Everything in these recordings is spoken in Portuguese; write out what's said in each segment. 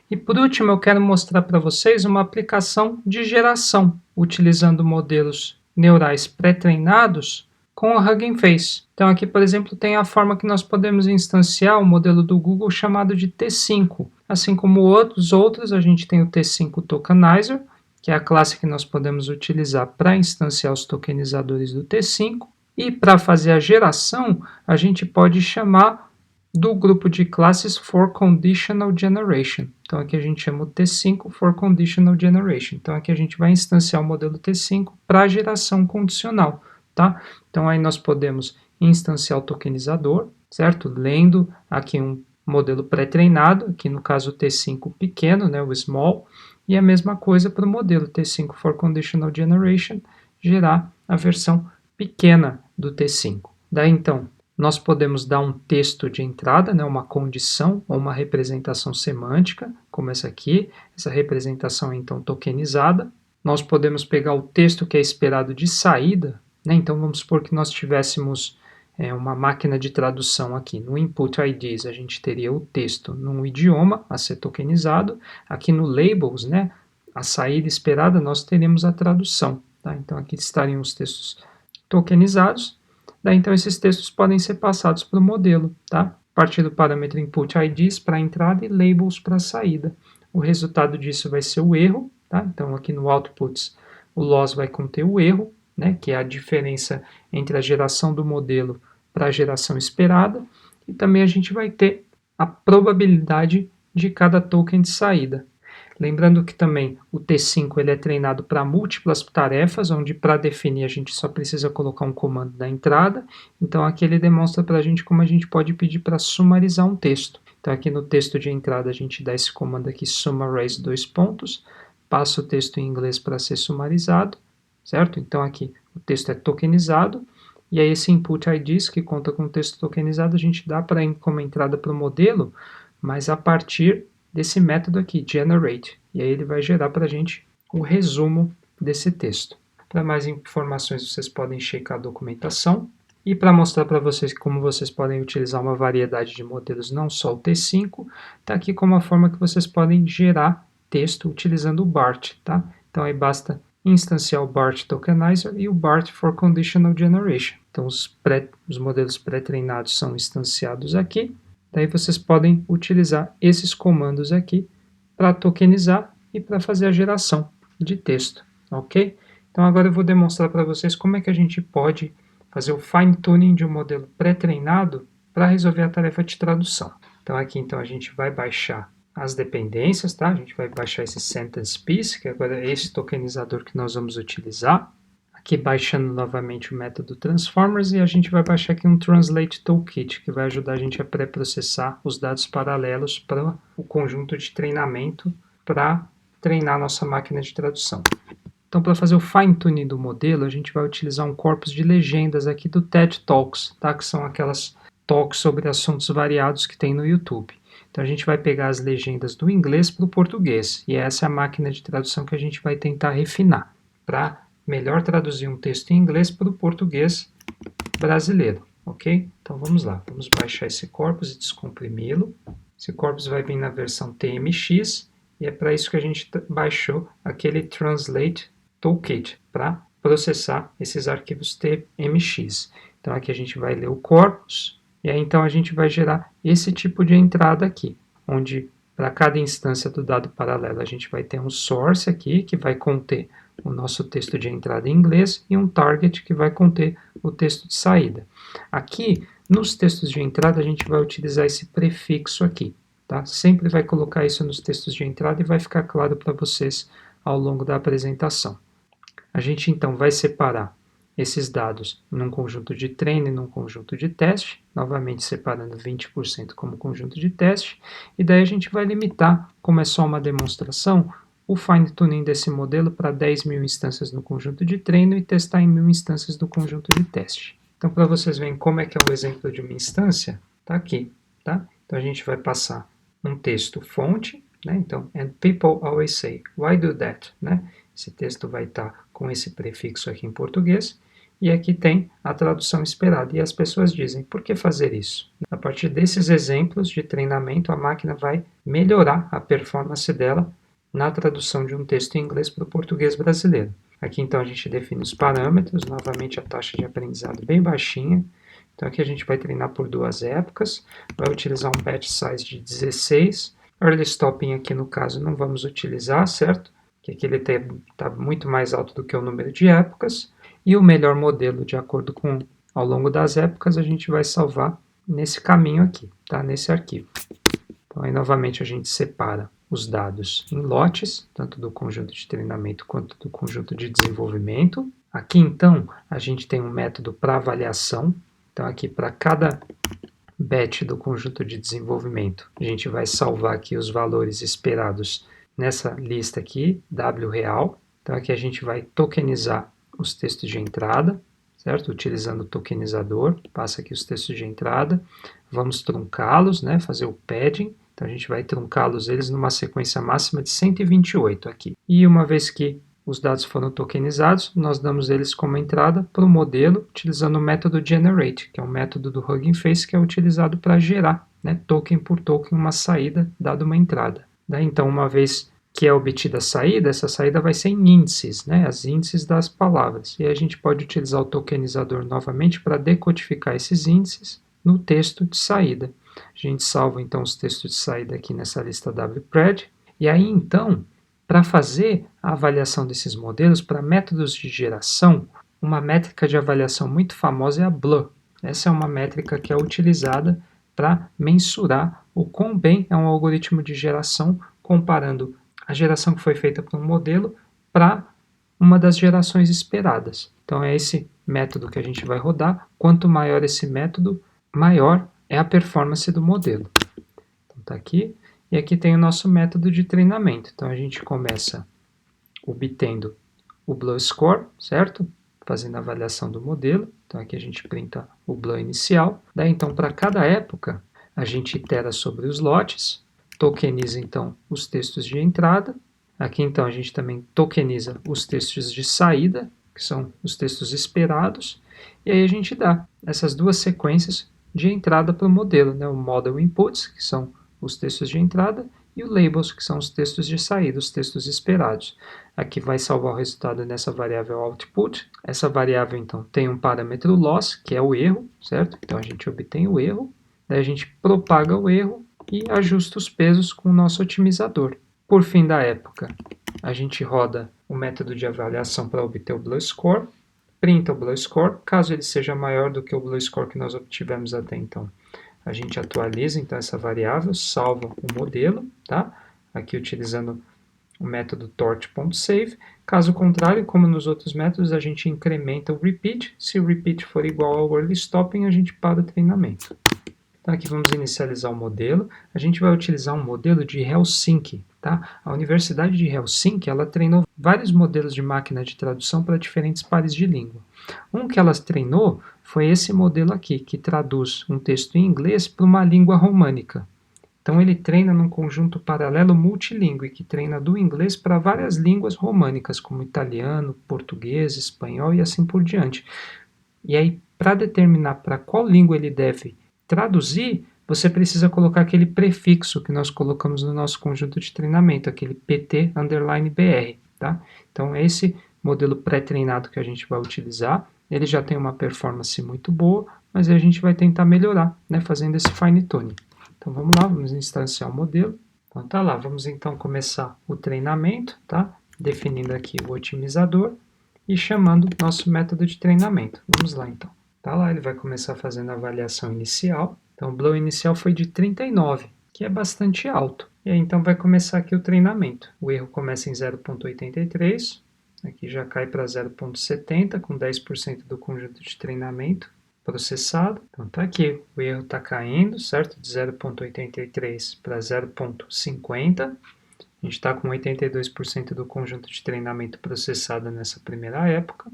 E por último, eu quero mostrar para vocês uma aplicação de geração, utilizando modelos neurais pré-treinados com o Hugging Face. Então aqui, por exemplo, tem a forma que nós podemos instanciar o modelo do Google chamado de T5. Assim como outros, a gente tem o T5 Tokenizer, que é a classe que nós podemos utilizar para instanciar os tokenizadores do T5. E para fazer a geração, a gente pode chamar do grupo de classes for Conditional Generation. Então aqui a gente chama o T5 for Conditional Generation. Então aqui a gente vai instanciar o modelo T5 para geração condicional, tá? Então aí nós podemos instanciar o tokenizador, certo? Lendo aqui um modelo pré-treinado, aqui no caso o T5 pequeno, né, o small, e a mesma coisa para o modelo T5 for Conditional Generation, gerar a versão pequena do T5. Daí então, nós podemos dar um texto de entrada, né, uma condição ou uma representação semântica, como essa aqui, essa representação é então tokenizada. Nós podemos pegar o texto que é esperado de saída, né, então vamos supor que nós tivéssemos uma máquina de tradução aqui. No Input IDs a gente teria o texto num idioma a ser tokenizado, aqui no Labels, né, a saída esperada, nós teremos a tradução. Tá? Então aqui estariam os textos tokenizados. Daí, então, esses textos podem ser passados para o modelo, tá? A partir do parâmetro input IDs para a entrada e labels para a saída. O resultado disso vai ser o erro, tá? Então, aqui no outputs, o loss vai conter o erro, né? Que é a diferença entre a geração do modelo para a geração esperada. E também a gente vai ter a probabilidade de cada token de saída. Lembrando que também o T5 ele é treinado para múltiplas tarefas, onde para definir a gente só precisa colocar um comando na entrada. Então aqui ele demonstra para a gente como a gente pode pedir para sumarizar um texto. Então aqui no texto de entrada a gente dá esse comando aqui, summarize 2 pontos, passa o texto em inglês para ser sumarizado, certo? Então aqui o texto é tokenizado, e aí esse input IDs, que conta com o texto tokenizado, a gente dá como entrada para o modelo, mas a partir desse método aqui, generate, e aí ele vai gerar para a gente o resumo desse texto. Para mais informações, vocês podem checar a documentação. E para mostrar para vocês como vocês podem utilizar uma variedade de modelos, não só o T5, está aqui como a forma que vocês podem gerar texto utilizando o BART. Tá? Então aí basta instanciar o BART Tokenizer e o BART for Conditional Generation. Então os modelos pré-treinados são instanciados aqui. Daí vocês podem utilizar esses comandos aqui para tokenizar e para fazer a geração de texto, ok? Então agora eu vou demonstrar para vocês como é que a gente pode fazer o fine-tuning de um modelo pré-treinado para resolver a tarefa de tradução. Então aqui então a gente vai baixar as dependências, tá? A gente vai baixar esse sentence piece, que agora é esse tokenizador que nós vamos utilizar. Aqui baixando novamente o método transformers, e a gente vai baixar aqui um translate toolkit, que vai ajudar a gente a pré-processar os dados paralelos para o conjunto de treinamento para treinar nossa máquina de tradução. Então, para fazer o fine-tuning do modelo, a gente vai utilizar um corpus de legendas aqui do TED Talks, tá? Que são aquelas talks sobre assuntos variados que tem no YouTube. Então, a gente vai pegar as legendas do inglês para o português, e essa é a máquina de tradução que a gente vai tentar refinar, para melhor traduzir um texto em inglês para o português brasileiro, ok? Então vamos lá, vamos baixar esse corpus e descomprimi-lo. Esse corpus vai vir na versão TMX, e é para isso que a gente baixou aquele Translate Toolkit, para processar esses arquivos TMX. Então aqui a gente vai ler o corpus, e aí então a gente vai gerar esse tipo de entrada aqui, onde para cada instância do dado paralelo a gente vai ter um source aqui, que vai conter o nosso texto de entrada em inglês, e um target que vai conter o texto de saída. Aqui, nos textos de entrada, a gente vai utilizar esse prefixo aqui, tá? Sempre vai colocar isso nos textos de entrada e vai ficar claro para vocês ao longo da apresentação. A gente, então, vai separar esses dados num conjunto de treino e num conjunto de teste, novamente separando 20% como conjunto de teste, e daí a gente vai limitar, como é só uma demonstração, o fine-tuning desse modelo para 10.000 instâncias no conjunto de treino e testar em 1.000 instâncias do conjunto de teste. Então, para vocês verem como é que é o exemplo de uma instância, está aqui, tá? Então, a gente vai passar um texto fonte, né? Então, and people always say, why do that? Né? Esse texto vai estar com esse prefixo aqui em português, e aqui tem a tradução esperada. E as pessoas dizem, por que fazer isso? A partir desses exemplos de treinamento, a máquina vai melhorar a performance dela na tradução de um texto em inglês para o português brasileiro. Aqui então a gente define os parâmetros, novamente a taxa de aprendizado bem baixinha. Então aqui a gente vai treinar por 2 épocas, vai utilizar um batch size de 16. Early stopping aqui no caso não vamos utilizar, certo? Que aqui ele está muito mais alto do que o número de épocas. E o melhor modelo, de acordo com ao longo das épocas, a gente vai salvar nesse caminho aqui, tá? Nesse arquivo. Então aí novamente a gente separa os dados em lotes, tanto do conjunto de treinamento quanto do conjunto de desenvolvimento. Aqui então a gente tem um método para avaliação. Então aqui para cada batch do conjunto de desenvolvimento, a gente vai salvar aqui os valores esperados nessa lista aqui, wreal. Então aqui a gente vai tokenizar os textos de entrada, certo? Utilizando o tokenizador, passa aqui os textos de entrada, vamos truncá-los, né? Fazer o padding, então a gente vai truncá-los eles numa sequência máxima de 128 aqui. E uma vez que os dados foram tokenizados, nós damos eles como entrada para o modelo, utilizando o método generate, que é um método do Hugging Face que é utilizado para gerar, né, token por token, uma saída dada uma entrada. Daí, então, uma vez que é obtida a saída, essa saída vai ser em índices, né, as índices das palavras. E aí a gente pode utilizar o tokenizador novamente para decodificar esses índices no texto de saída. A gente salva então os textos de saída aqui nessa lista wpred. E aí então, para fazer a avaliação desses modelos, para métodos de geração, uma métrica de avaliação muito famosa é a BLEU. Essa é uma métrica que é utilizada para mensurar o quão bem é um algoritmo de geração, comparando a geração que foi feita por um modelo para uma das gerações esperadas. Então é esse método que a gente vai rodar. Quanto maior esse método, maior é a performance do modelo. Então está aqui. E aqui tem o nosso método de treinamento. Então a gente começa obtendo o BLEU score, certo? Fazendo a avaliação do modelo. Então aqui a gente printa o BLEU inicial. Daí então para cada época a gente itera sobre os lotes, tokeniza então os textos de entrada. Aqui então a gente também tokeniza os textos de saída, que são os textos esperados, e aí a gente dá essas duas sequências de entrada para o modelo, né? O model inputs, que são os textos de entrada, e o labels, que são os textos de saída, os textos esperados. Aqui vai salvar o resultado nessa variável output. Essa variável então tem um parâmetro loss, que é o erro, certo? Então a gente obtém o erro, daí a gente propaga o erro e ajusta os pesos com o nosso otimizador. Por fim da época, a gente roda o método de avaliação para obter o BLEU score, printa o BLEU score, caso ele seja maior do que o BLEU score que nós obtivemos até então. A gente atualiza então essa variável, salva o modelo, tá? Aqui utilizando o método torch.save. Caso contrário, como nos outros métodos, a gente incrementa o repeat. Se o repeat for igual ao early stopping, a gente para o treinamento. Então aqui vamos inicializar o modelo. A gente vai utilizar um modelo de Helsinki, tá? A Universidade de Helsinki, ela treinou vários modelos de máquina de tradução para diferentes pares de língua. Um que ela treinou foi esse modelo aqui, que traduz um texto em inglês para uma língua românica. Então ele treina num conjunto paralelo multilingüe, que treina do inglês para várias línguas românicas, como italiano, português, espanhol e assim por diante. E aí, para determinar para qual língua ele deve traduzir, você precisa colocar aquele prefixo que nós colocamos no nosso conjunto de treinamento, aquele PT_BR, tá? Então, esse modelo pré-treinado que a gente vai utilizar, ele já tem uma performance muito boa, mas a gente vai tentar melhorar, né, fazendo esse fine tuning. Então, vamos lá, vamos instanciar o modelo. Então, tá lá, vamos então começar o treinamento, tá? Definindo aqui o otimizador e chamando nosso método de treinamento. Vamos lá então. Tá lá, ele vai começar fazendo a avaliação inicial. Então o BLEU inicial foi de 39, que é bastante alto. E aí então vai começar aqui o treinamento. O erro começa em 0.83, aqui já cai para 0.70, com 10% do conjunto de treinamento processado. Então tá aqui, o erro está caindo, certo? De 0.83 para 0.50. A gente está com 82% do conjunto de treinamento processado nessa primeira época.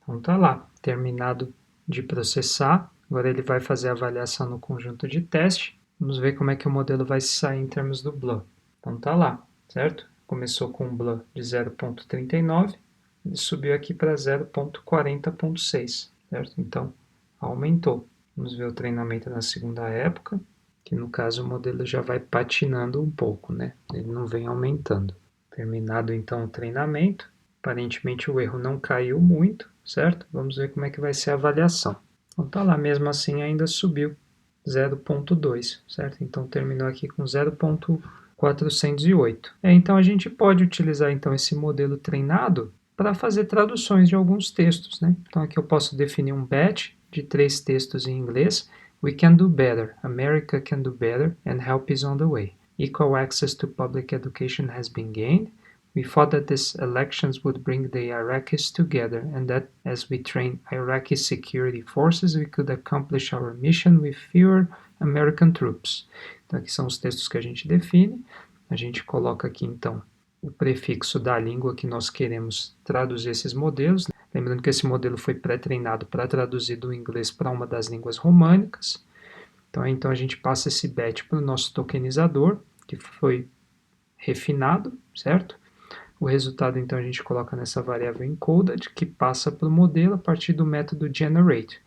Então tá lá, terminado de processar. Agora ele vai fazer a avaliação no conjunto de teste. Vamos ver como é que o modelo vai sair em termos do BLEU. Então tá lá, certo? Começou com um BLEU de 0.39, ele subiu aqui para 0.40.6. certo? Então, aumentou. Vamos ver o treinamento na segunda época, que no caso o modelo já vai patinando um pouco, né? Ele não vem aumentando. Terminado então o treinamento, aparentemente o erro não caiu muito, certo? Vamos ver como é que vai ser a avaliação. Então tá lá, mesmo assim ainda subiu 0,2, certo? Então terminou aqui com 0,408. Então a gente pode utilizar então esse modelo treinado para fazer traduções de alguns textos, né? Então aqui eu posso definir um batch de 3 textos em inglês. We can do better, America can do better, and help is on the way. Equal access to public education has been gained. We thought that these elections would bring the Iraqis together and that as we train Iraqi security forces, we could accomplish our mission with fewer American troops. Então aqui são os textos que a gente define. A gente coloca aqui então o prefixo da língua que nós queremos traduzir esses modelos. Lembrando que esse modelo foi pré-treinado para traduzir do inglês para uma das línguas românicas. Então a gente passa esse batch para o nosso tokenizador, que foi refinado, certo? O resultado, então, a gente coloca nessa variável encoded, que passa para o modelo a partir do método generate.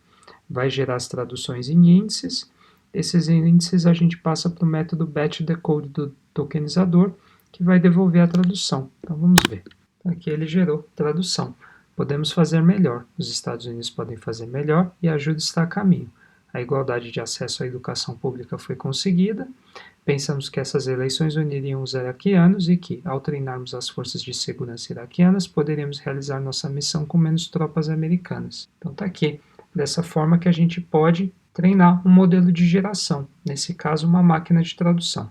Vai gerar as traduções em índices. Esses índices a gente passa para o método batch decode do tokenizador, que vai devolver a tradução. Então, vamos ver. Aqui ele gerou tradução. Podemos fazer melhor. Os Estados Unidos podem fazer melhor e a ajuda está a caminho. A igualdade de acesso à educação pública foi conseguida. Pensamos que essas eleições uniriam os iraquianos e que, ao treinarmos as forças de segurança iraquianas, poderíamos realizar nossa missão com menos tropas americanas. Então está aqui, dessa forma que a gente pode treinar um modelo de geração, nesse caso uma máquina de tradução.